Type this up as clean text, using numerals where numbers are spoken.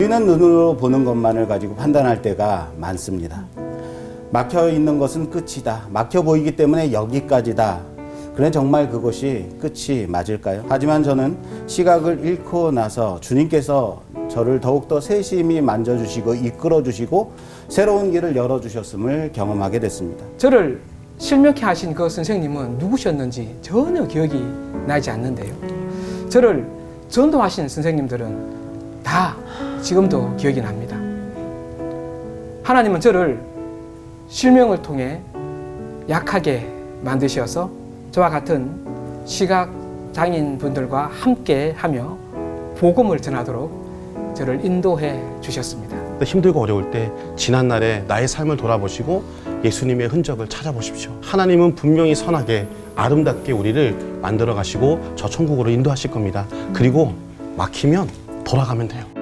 보이는 눈으로 보는 것만을 가지고 판단할 때가 많습니다. 막혀 있는 것은 끝이다. 막혀 보이기 때문에 여기까지다. 그래 정말 그것이 끝이 맞을까요? 하지만 저는 시각을 잃고 나서 주님께서 저를 더욱더 세심히 만져주시고 이끌어주시고 새로운 길을 열어주셨음을 경험하게 됐습니다. 저를 실명케 하신 그 선생님은 누구셨는지 전혀 기억이 나지 않는데요. 저를 전도하신 선생님들은 다 지금도 기억이 납니다. 하나님은 저를 실명을 통해 약하게 만드셔서 저와 같은 시각장애인 분들과 함께 하며 복음을 전하도록 저를 인도해 주셨습니다. 힘들고 어려울 때 지난날의 나의 삶을 돌아보시고 예수님의 흔적을 찾아보십시오. 하나님은 분명히 선하게 아름답게 우리를 만들어 가시고 저 천국으로 인도하실 겁니다. 그리고 막히면 돌아가면 돼요.